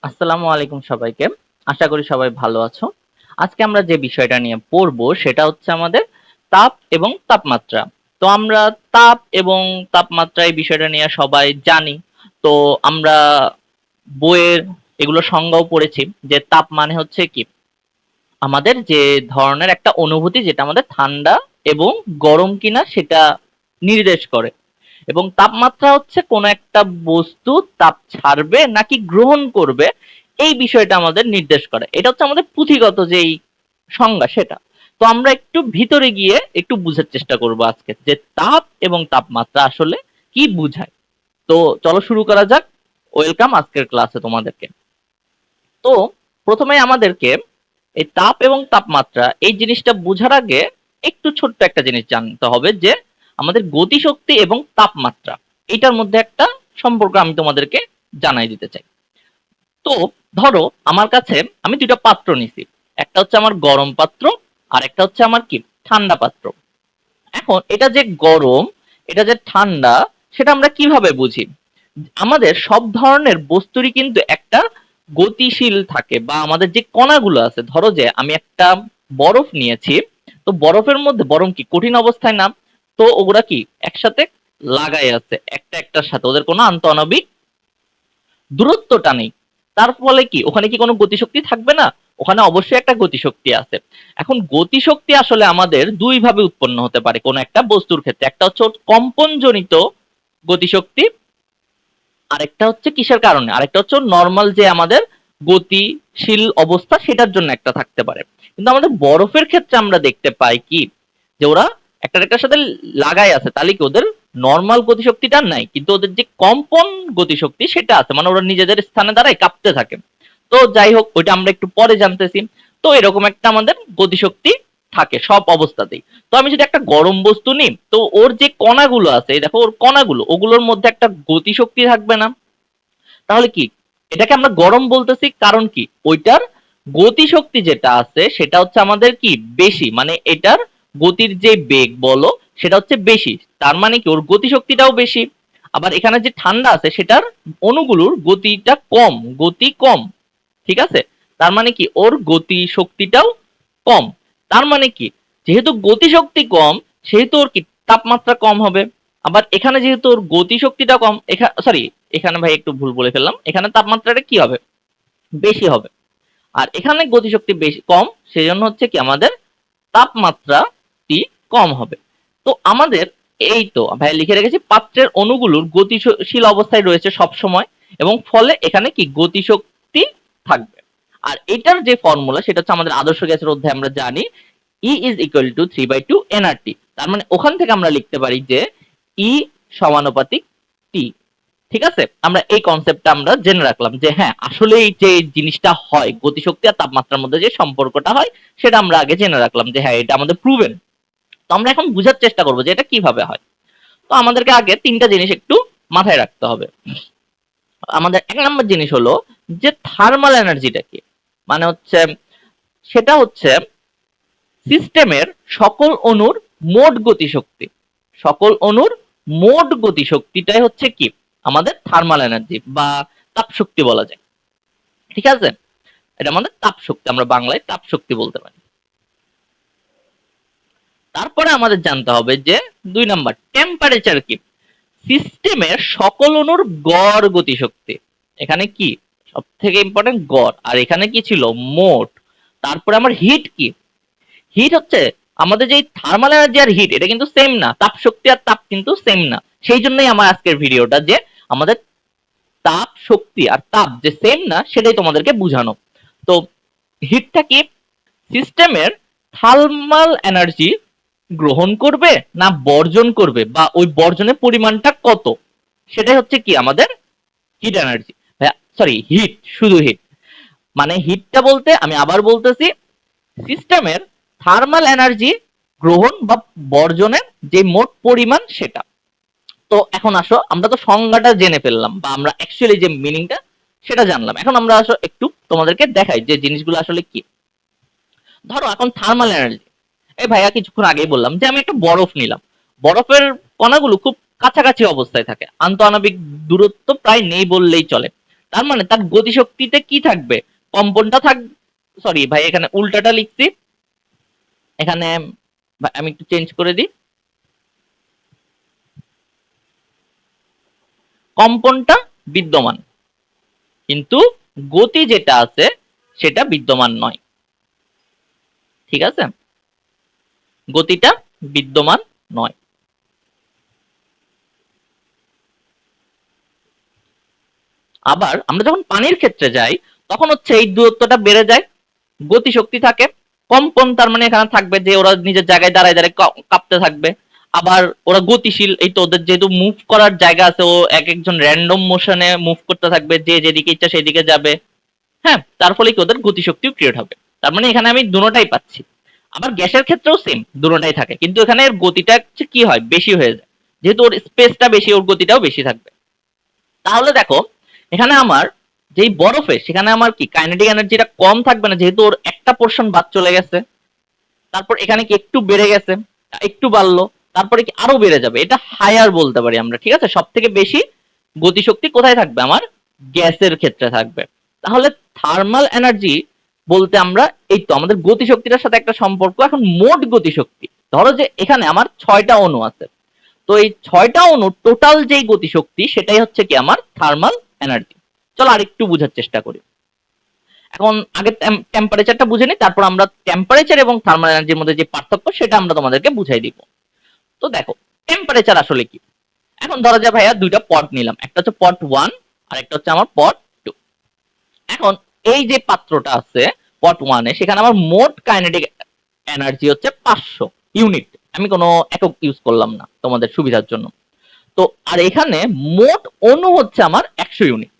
আসসালামু আলাইকুম সবাইকে। আশা করি সবাই ভালো আছো। আজকে আমরা যে বিষয়টা নিয়ে পড়বো সেটা হচ্ছে আমাদের তাপ এবং তাপমাত্রা। তো আমরা তাপ এবং তাপমাত্রা এই বিষয়টা নিয়ে সবাই জানি। তো আমরা বইয়ের এগুলো সংজ্ঞাও পড়েছি যে তাপ মানে হচ্ছে কি আমাদের যে ধরনের একটা অনুভূতি যেটা আমাদের ঠান্ডা এবং গরম কিনা সেটা নির্দেশ করে। এবং তাপমাত্রা হচ্ছে কোনো একটা বস্তু তাপ ছাড়বে নাকি গ্রহণ করবে এই বিষয়টা আমাদের নির্দেশ করে। এটা হচ্ছে আমাদের পুঁথিগত যেই সংজ্ঞা সেটা। তো আমরা একটু ভিতরে গিয়ে একটু বুঝার চেষ্টা করব আজকে যে তাপ এবং তাপমাত্রা আসলে কি বুঝায়। তো চলো শুরু করা যাক। ওয়েলকাম আজকের ক্লাসে তোমাদেরকে। তো প্রথমে আমাদেরকে এই তাপ এবং তাপমাত্রা এই জিনিসটা বোঝার আগে একটু ছোট্ট একটা জিনিস জানতে হবে যে আমাদের গতিশক্তি এবং তাপমাত্রা এটার মধ্যে একটা সম্পর্ক আমি তোমাদেরকে জানাই দিতে চাই। তো ধরো আমার কাছে আমি দুইটা পাত্র নিছি, একটা হচ্ছে আমার গরম পাত্র আর একটা হচ্ছে আমার কি ঠান্ডা পাত্র। এখন এটা যে গরম এটা যে ঠান্ডা সেটা আমরা কিভাবে বুঝি? আমাদের সব ধরনের বস্তুরই কিন্তু একটা গতিশীল থাকে বা আমাদের যে কণাগুলো আছে, ধরো যে আমি একটা বরফ নিয়েছি, তো বরফের মধ্যে বরফ কি কঠিন অবস্থায় না, তো ওগুলা কি একসাথে লাগাই আছে একটা একটার সাথে, ওদের কোনো আন্তঃআণবিক দূরত্বটা নেই। তার ফলে কি ওখানে কি কোনো গতিশক্তি থাকবে না? ওখানে অবশ্যই একটা গতিশক্তি আছে। এখন গতিশক্তি আসলে আমাদের দুই ভাবে উৎপন্ন হতে পারে কোন একটা বস্তুর ক্ষেত্রে, একটা হচ্ছে কম্পনজনিত গতিশক্তি, আরেকটা হচ্ছে কিসের কারণে, আরেকটা হচ্ছে নর্মাল যে আমাদের গতিশীল অবস্থা সেটার জন্য একটা থাকতে পারে। কিন্তু আমাদের বরফের ক্ষেত্রে আমরা দেখতে পাই কি যে ওরা একটার একটার সাথে লাগাই আছে, তাহলে কি ওদের নর্মাল গতিশক্তিটা নাই, কিন্তু ওদের যে কম্পন গতিশক্তি সেটা আছে, মানে ওরা নিজেদের স্থানে দাঁড়ায় কাঁপতে থাকে। তো যাই হোক ওইটা আমরা একটু পরে জানতেছি। তো এরকম একটা আমাদের গতিশক্তি থাকে সব অবস্থাতেই। তো আমি যদি একটা গরম বস্তু নিই, তো ওর যে কণাগুলো আছে, দেখো ওর কণাগুলো ওগুলোর মধ্যে একটা গতিশক্তি থাকবে না? তাহলে কি এটাকে আমরা গরম বলতেছি কারণ কি ওইটার গতিশক্তি যেটা আছে সেটা হচ্ছে আমাদের কি বেশি, মানে এটার গতির যে বেগ বলো সেটা হচ্ছে বেশি, তার মানে কি ওর গতিশক্তিটাও বেশি। আবার এখানে যে ঠান্ডা আছে সেটার অণুগুলোর গতিটা কম, গতি কম, ঠিক আছে? তার মানে কি ওর গতি শক্তিটাও কম। তার মানে কি যেহেতু গতিশক্তি কম সেহেতু ওর কি তাপমাত্রা কম হবে। আবার এখানে যেহেতু ওর গতিশক্তিটা কম, এখানে সরি এখানে ভাই একটু ভুল বলে ফেললাম, এখানে তাপমাত্রাটা কি হবে বেশি হবে। আর এখানে গতিশক্তি বেশি কম, সেজন্য হচ্ছে কি আমাদের তাপমাত্রাটি কম হবে। তো আমাদের এই তো ভাই লিখে রেখেছি পাত্রের অণুগুলোর গতিশীল অবস্থায় রয়েছে সব সময়, এবং ফলে এখানে কি গতিশক্তি থাকবে। আর এটার যে ফর্মুলা সেটা হচ্ছে আমাদের আদর্শ গ্যাসের অধ্যায়ে আমরা জানি E is equal to 3/2 nRT। তার মানে ওখান থেকে আমরা লিখতে পারি যে E সমানুপাতিক T। ঠিক আছে, আমরা এই কনসেপ্টটা আমরা জেনে রাখলাম যে হ্যাঁ আসলে এই যে জিনিসটা হয় গতিশক্তি আর তাপমাত্রার মধ্যে যে সম্পর্কটা হয় সেটা আমরা আগে জেনে রাখলাম যে হ্যাঁ এটা আমাদের প্রুভেন। তো আমরা এখন বুঝার চেষ্টা করবো যে এটা কিভাবে হয়। তো আমাদেরকে আগে তিনটা জিনিস একটু মাথায় রাখতে হবে। আমাদের এক নম্বর জিনিস হলো যে থার্মাল এনার্জিটা কি, মানে হচ্ছে সেটা হচ্ছে সিস্টেমের সকল অণুর মোট গতিশক্তি, সকল অণুর মোট গতিশক্তিটাই হচ্ছে কি আমাদের থার্মাল এনার্জি বা তাপ শক্তি বলা যায়। ঠিক আছে, এটা আমাদের তাপ শক্তি, আমরা বাংলায় তাপ শক্তি বলতে পারি। তারপরে আমাদের জানতে হবে যে দুই নাম্বার টেম্পারেচার কি, সিস্টেমের সকল অণুর গড় গতিশক্তি। এখানে কি সব থেকে ইম্পর্টেন্ট গড়, আর এখানে কি ছিল মোট। তারপরে আমার হিট কি, হিট হচ্ছে আমাদের যে থার্মাল এনার্জি আর হিট এটা কিন্তু সেম না, তাপ শক্তি আর তাপ কিন্তু সেম না। সেই জন্যই আমার আজকের ভিডিওটা যে আমাদের তাপ শক্তি আর তাপ যে সেম না সেটাই তোমাদেরকে বুঝানো। তো হিটটা কি সিস্টেমের থার্মাল এনার্জি গ্রহণ করবে না বর্জন করবে, বা ওই বর্জনের পরিমাণটা কত, সেটাই হচ্ছে কি আমাদের হিট এনার্জি। সরি হিট, শুধু হিট। মানে হিটটা বলতে আমি আবার বলতেছি সিস্টেমের থার্মাল এনার্জি গ্রহণ বা বর্জনের যে মোট পরিমাণ সেটা। তো এখন আসো আমরা তো সংজ্ঞাটা জেনে ফেললাম বা আমরা অ্যাকচুয়ালি যে মিনিংটা সেটা জানলাম, এখন আমরা আসো একটু তোমাদেরকে দেখাই যে জিনিসগুলো আসলে কি। ধরো এখন থার্মাল এনার্জি, এই ভাইয়া কিছুক্ষণ আগেই বললাম যে আমি একটা বরফ নিলাম, বরফের কণাগুলো খুব কাছাকাছি অবস্থায় থাকে, আন্তঃআণবিক দূরত্ব প্রায় নেই বললেই চলে। তার মানে তার গতিশক্তিতে কি থাকবে, কম্পনটা সরি ভাই এখানে উল্টাটা লিখছি, এখানে আমি একটু চেঞ্জ করে দিই, কম্পনটা বিদ্যমান কিন্তু গতি যেটা আছে সেটা বিদ্যমান নয়। ঠিক আছে, গতিটা বিদ্যমান নয়। আবার আমরা যখন পানির ক্ষেত্রে যাই তখন হচ্ছে এই দূরত্বটা বেড়ে যায়, গতিশক্তি থাকে, কম্পন তার মানে এখানে থাকবে যে ওরা নিজের জায়গায় দাঁড়ায় দাঁড়ায় কাঁপতে থাকবে। আবার ওরা গতিশীল, এই তো ওদের যেহেতু মুভ করার জায়গা আছে, ও এক একজন র্যান্ডম মোশনে মুভ করতে থাকবে, যে যেদিকে ইচ্ছা সেদিকে যাবে। হ্যাঁ, তার ফলে কি ওদের গতিশক্তিও ক্রিয়েট হবে। তার মানে এখানে আমি দুটোটাই পাচ্ছি। আবার গ্যাসের ক্ষেত্রেও সেম দুটোটাই থাকে, কিন্তু এখানে এর গতিটা কি হয়, বেশি হয়ে যায়, যেহেতু ওর স্পেসটা বেশি ওর গতিটাও বেশি থাকবে। তাহলে দেখো এখানে আমার যেই বরফে সেখানে আমার কি কাইনেটিক এনার্জিটা কম থাকবে না, যেহেতু ওর একটা পোর্শন বাদ চলে গেছে। তারপর এখানে কি একটু বেড়ে গেছে, একটু বাড়লো, তারপরে কি আরো বেড়ে যাবে, এটা হায়ার বলতে পারি আমরা। ঠিক আছে, সব থেকে বেশি গতিশক্তি কোথায় থাকবে, আমার গ্যাসের ক্ষেত্রে থাকবে। তাহলে থার্মাল এনার্জি বলতে আমরা এই তো আমাদের গতিশক্তিটার সাথে একটা সম্পর্ক। এখন মোট গতিশক্তি, ধরো যে এখানে আমার 6টা অণু আছে, তো এই 6টা অণু টোটাল যেই গতিশক্তি সেটাই হচ্ছে কি আমার থার্মাল এনার্জি। চলো আরেকটু বোঝার চেষ্টা করি। এখন আগে টেম্পারেচারটা বুঝে নিই, তারপর আমরা টেম্পারেচার এবং থার্মাল এনার্জির মধ্যে যে পার্থক্য সেটা আমরা তোমাদেরকে বুঝাই দিব। তো দেখো টেম্পারেচার আসলে কি। এখন ধরা যায় ভাইয়া দুইটা পট নিলাম, একটা হচ্ছে পট 1 আর একটা হচ্ছে আমার পট 2। এখন এই যে পাত্রটা আছে পট 1 এ, সেখানে আমার মোট কাইনেটিক এনার্জি হচ্ছে 500 ইউনিট। আমি কোনো একক ইউজ করলাম না তোমাদের সুবিধার জন্য। তো আর এখানে মোট অণু হচ্ছে আমার 100 ইউনিট।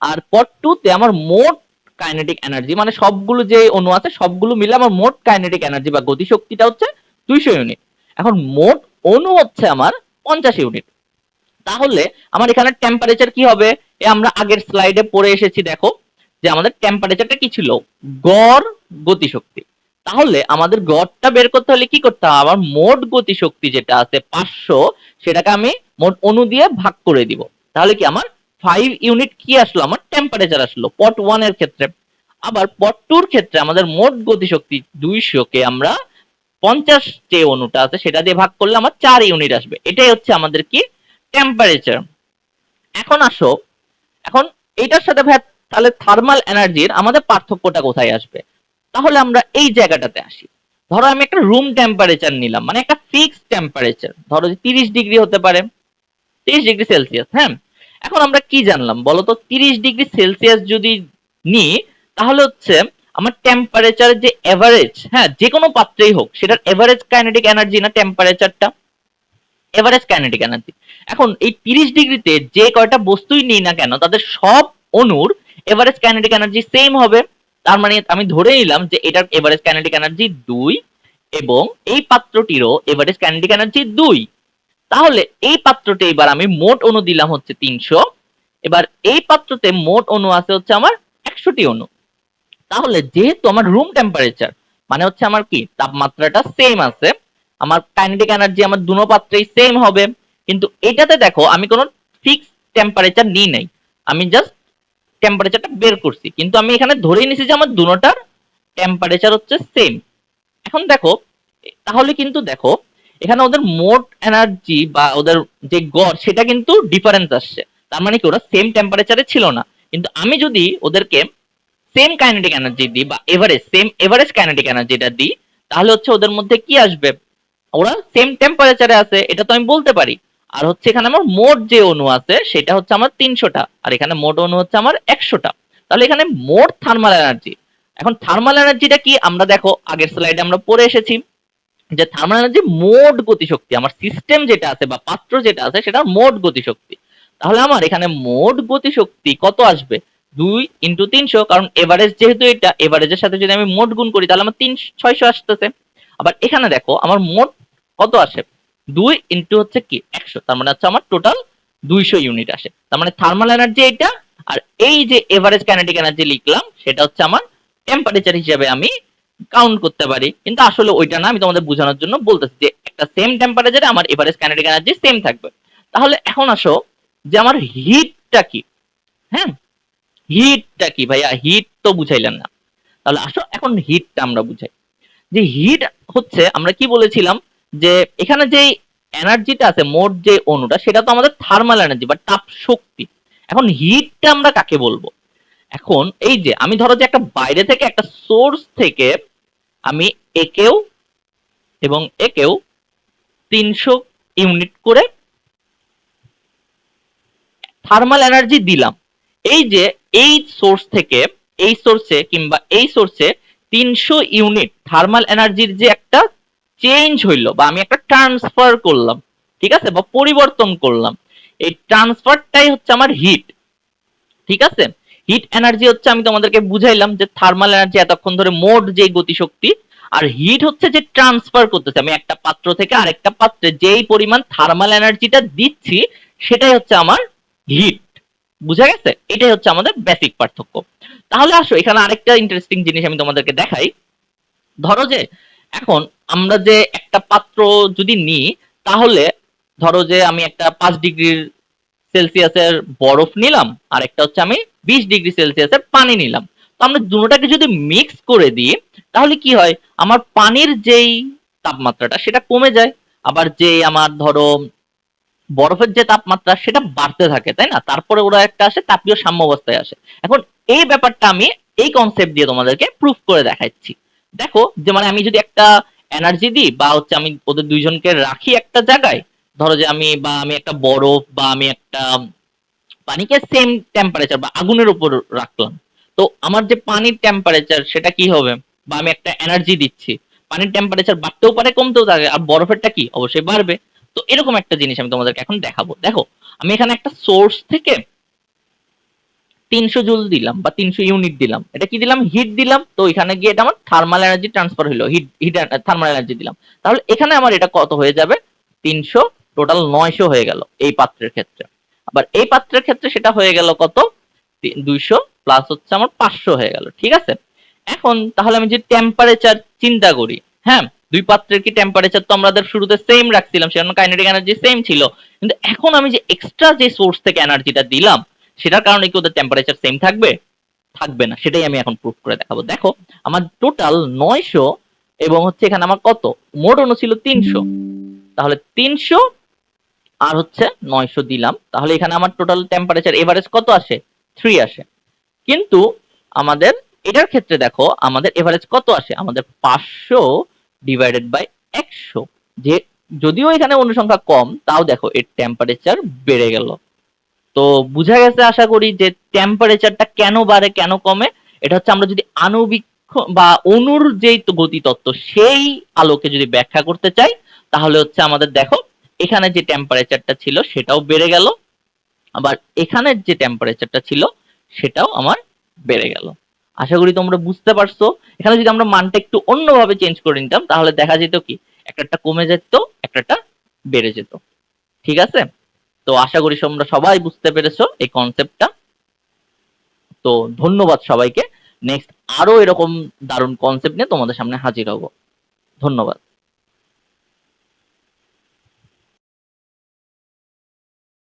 আর পট 2 তে আমার মোট কাইনেটিক এনার্জি, মানে সবগুলো যে অণু আছে সবগুলো মিলে আমার মোট কাইনেটিক এনার্জি বা গতিশক্তিটা হচ্ছে 200 ইউনিট। এখন মোট অণু হচ্ছে আমার 50 ইউনিট। তাহলে আমার এখানে টেম্পারেচার কি হবে, আমরা আগের স্লাইডে পড়ে এসেছি, দেখো যে আমাদের টেম্পারেচারটা কি ছিল, গড় গতিশক্তি। তাহলে আমাদের গড়টা বের করতে হলে কি করতে হবে, আমার মোট গতিশক্তি যেটা আছে 500, সেটাকে আমি মোট অণু দিয়ে ভাগ করে দিব। তাহলে কি আমার 5 ইউনিট কি আসলো, আমার টেম্পারেচার আসলো পট 1 এর ক্ষেত্রে। আবার পট 2 এর ক্ষেত্রে আমাদের মোট গতিশক্তি 200 কে আমরা 50 যে অণুটা আছে সেটা দিয়ে ভাগ করলে আমার 4 ইউনিট আসবে। এটাই হচ্ছে আমাদের কি টেম্পারেচার। এখন আসো, এখন এইটার সাথে ভাই তাহলে থার্মাল এনার্জির আমাদের পার্থক্যটা কোথায় আসবে। তাহলে আমরা এই জায়গাটাতে আসি। ধরো আমি একটা রুম টেম্পারেচার নিলাম, মানে একটা ফিক্সড টেম্পারেচার, ধরো যে 30 ডিগ্রি হতে পারে, 30 ডিগ্রি সেলসিয়াস। হ্যাঁ, এখন আমরা কি জানলাম বলতো, 30 ডিগ্রি সেলসিয়াস যদি নিই তাহলে হচ্ছে আমার টেম্পারেচারের যে এভারেজ, হ্যাঁ যে কোনো পাত্রেই হোক সেটার এভারেজ কাইনেটিক এনার্জি না টেম্পারেচারটা, এভারেজ কাইনেটিক এনার্জি। এখন এই 30 ডিগ্রিতে যে কয়টা বস্তুই নিই না কেন তাদের সব অণুর এভারেজ কাইনেটিক এনার্জি সেম হবে। তার মানে আমি ধরে নিলাম যে এটার এভারেজ কাইনেটিক এনার্জি 2 এবং এই পাত্রটিরও এভারেজ কাইনেটিক এনার্জি 2। তাহলে এই পাত্রতে এবার আমি মোট অণু দিলাম হচ্ছে 300। এবার এই পাত্রতে মোট অণু আছে হচ্ছে আমার 100টি অণু। তাহলে যেহেতু আমার রুম টেম্পারেচার মানে হচ্ছে আমার কি তাপমাত্রাটা সেম আছে, আমার কাইনেটিক এনার্জি আমার দুনো পাত্রেই সেম হবে। কিন্তু এটাতে দেখো আমি কোনো ফিক্সড টেম্পারেচার নিই নাই, আমি জাস্ট টেম্পারেচারটা বের করছি, কিন্তু আমি এখানে ধরেই নিছি যে আমার দুটোটার টেম্পারেচার হচ্ছে সেম। এখন দেখো তাহলে কিন্তু দেখো এখানে ওদের মোট এনার্জি বা ওদের যে গড় সেটা কিন্তু ডিফারেন্স আসছে। তার মানে কি ওরা সেম টেম্পারেচারে ছিল না। কিন্তু আমি যদি ওদেরকে সেম কাইনেটিক এনার্জি দিই বা এভারেজ সেম এভারেজ কাইনেটিক এনার্জিটা দিই, তাহলে হচ্ছে ওদের মধ্যে কি আসবে, ওরা সেম টেম্পারেচারে আছে এটা তো আমি বলতে পারি। আর হচ্ছে এখানে আমার মোট যে অণু আছে সেটা হচ্ছে আমার 300টা, আর এখানে মোট অণু হচ্ছে আমার 100টা। তাহলে এখানে মোট থার্মাল এনার্জি, এখন থার্মাল এনার্জিটা কি আমরা দেখো আগের স্লাইডে আমরা পড়ে এসেছি যে থার্মাল এনার্জি মোট গতিশক্তি, আমার সিস্টেম যেটা আছে বা পাত্র যেটা আছে সেটা মোট গতিশক্তি। তাহলে আমার এখানে মোট গতিশক্তি কত আসবে, 2 ইন্টু 300, কারণ এভারেজ যেহেতু এটা এভারেজের সাথে যদি আমি মোট গুণ করি তাহলে আমার 600 আসতেছে। আবার এখানে দেখো আমার মোট কত আসে, 2 ইন্টু হচ্ছে কি 100, তার মানে হচ্ছে আমার টোটাল 200 ইউনিট আসে। তার মানে থার্মাল এনার্জি এটা, আর এই যে এভারেজ কাইনেটিক এনার্জি লিখলাম সেটা হচ্ছে আমার টেম্পারেচার হিসেবে আমি কাউন্ট করতে পারি। কিন্তু আসলে ওইটা না, আমি তোমাদের বোঝানোর জন্য বলতেছি যে একটা সেম টেম্পারেচারে আমার এভারেজ কাইনেটিক এনার্জি সেম থাকবে। তাহলে এখন আসো যে আমার হিটটা কি। হ্যাঁ, হিটটা কি ভাইয়া? হিট তো বুঝাইলেন না। তাহলে আসো এখন হিটটা আমরা বুঝাই। যে হিট হচ্ছে, আমরা কি বলেছিলাম, যে এখানে যে এনার্জিটা আছে, মোট যে অণুটা, সেটা তো আমাদের থার্মাল এনার্জি বা তাপ শক্তি। এখন হিটটা আমরা কাকে বলবো? এখন এই যে আমি ধরো যে একটা বাইরে থেকে, একটা সোর্স থেকে আমি একেও এবং একেও 300 ইউনিট করে থার্মাল এনার্জি দিলাম। এই যে এই সোর্স থেকে এই সোর্সে কিংবা এই সোর্সে 300 ইউনিট থার্মাল এনার্জির যে একটা চেঞ্জ হইলো, বা আমি একটা ট্রান্সফার করলাম, ঠিক আছে, বা পরিবর্তন করলাম, এই ট্রান্সফারটাই হচ্ছে আমার হিট। ঠিক আছে, হিট এনার্জি হচ্ছে, আমি তোমাদেরকে বুঝাইলাম যে থার্মাল এনার্জি এতক্ষণ ধরে মোট যে গতিশক্তি, আর হিট হচ্ছে যে ট্রান্সফার করতেছে আমি একটা পাত্র থেকে আরেকটা পাত্রে যেই পরিমাণ থার্মাল এনার্জিটা দিচ্ছি, সেটাই হচ্ছে আমার হিট। বুঝা গেছে? এটাই হচ্ছে আমাদের বেসিক পার্থক্য। তাহলে আসো এখানে আরেকটা ইন্টারেস্টিং জিনিস আমি তোমাদেরকে দেখাই। ধরো যে এখন আমরা যে একটা পাত্র যদি নিই, তাহলে ধরো যে আমি একটা 5 ডিগ্রি সেলসিয়াসের বরফ নিলাম, আর একটা হচ্ছে আমি 20 ডিগ্রি সেলসিয়াসের পানি নিলাম। তো আমরা দুটোটাকে যদি মিক্স করে দিই, তাহলে কি হয়, আমার পানির যেই তাপমাত্রাটা সেটা কমে যায়, আবার যে আমার ধরো বরফের যে তাপমাত্রা সেটা বাড়তে থাকে, তাই না? তারপরে ওরা একটা আসে, তাপীয় সাম্যাবস্থায় আসে। এখন এই ব্যাপারটা আমি এই কনসেপ্ট দিয়ে তোমাদেরকে প্রুফ করে দেখাচ্ছি। দেখো যে মানে আমি যদি একটা এনার্জি দিই, বা হচ্ছে আমি ওদের দুইজনকে রাখি একটা জায়গায়, ধরো যে আমি একটা বরফ বা আমি একটা পানিকে সেম টেম্পারেচার বা আগুনের উপর রাখলাম, তো আমার যে পানির টেম্পারেচার সেটা কি হবে, বা আমি একটা এনার্জি দিচ্ছি, পানির টেম্পারেচার বাড়তেও পারে কমতেও পারে, আর বরফেরটা কি অবশ্যই বাড়বে। তো এরকম একটা জিনিস আমি তোমাদেরকে এখন দেখাবো। দেখো আমি এখানে একটা সোর্স থেকে 300 জুল দিলাম বা 300 ইউনিট দিলাম, এটা কি দিলাম? হিট দিলাম। তো এখানে গিয়ে এটা আমার থার্মাল এনার্জি ট্রান্সফার হলো, হিট হিট থার্মাল এনার্জি দিলাম। তাহলে এখানে আমার এটা কত হয়ে যাবে? 300, টোটাল 900 হয়ে গেল এই পাত্রের ক্ষেত্রে। আবার এই পাত্রের ক্ষেত্রে সেটা হয়ে গেল কত? 200 প্লাস হচ্ছে আমার 500 হয়ে গেল। ঠিক আছে, এখন তাহলে আমি যে টেম্পারেচার চিন্তা করি, হ্যাঁ, দুই পাত্রের কি টেম্পারেচার তো আমাদের শুরুতে সেম রাখছিলাম, সেজন্য কাইনেটিক এনার্জি সেম ছিল। কিন্তু এখন আমি যে এক্সট্রা যে সোর্স থেকে এনার্জিটা দিলাম, সেটার কারণে কি ওদের টেম্পারেচার সেম থাকবে? থাকবে না। সেটাই আমি এখন প্রুফ করে দেখাবো। দেখো আমার টোটাল 900, এবং হচ্ছে এখানে আমার কত, মোট অণু ছিল 300। তাহলে 300 আর হচ্ছে 900 দিলাম, তাহলে এখানে আমার টোটাল টেম্পারেচার এভারেজ কত আসে? 3 আসে। কিন্তু আমাদের এটার ক্ষেত্রে দেখো আমাদের এভারেজ কত আসে? আমাদের 500 ডিভাইডেড বাই 100। যে যদিও এখানে অনুসংখ্যা কম, তাও দেখো এর টেম্পারেচার বেড়ে গেল। তো বুঝা গেছে আশা করি যে টেম্পারেচারটা কেন বাড়ে কেন কমে। এটা হচ্ছে আমরা যদি আণবিক বা অণুর যেই গতি তত্ত্ব সেই আলোকে যদি ব্যাখ্যা করতে চাই, তাহলে হচ্ছে আমাদের দেখো এখানে যে টেম্পারেচারটা ছিল সেটাও বেড়ে গেল, আবার এখানের যে টেম্পারেচারটা ছিল সেটাও আমার বেড়ে গেল। আশা করি তোমরা বুঝতে পারছো। এখানে যদি আমরা মানটা একটু অন্যভাবে চেঞ্জ করে নিতাম, তাহলে দেখা যেত কি, একটা কমে যেত, একটা বেড়ে যেত। ঠিক আছে, তো আশা করি তোমরা সবাই বুঝতে পেরেছো এই কনসেপ্টটা। তো ধন্যবাদ সবাইকে। নেক্সট আরো এরকম দারুণ কনসেপ্ট নিয়ে তোমাদের সামনে হাজির হব। ধন্যবাদ।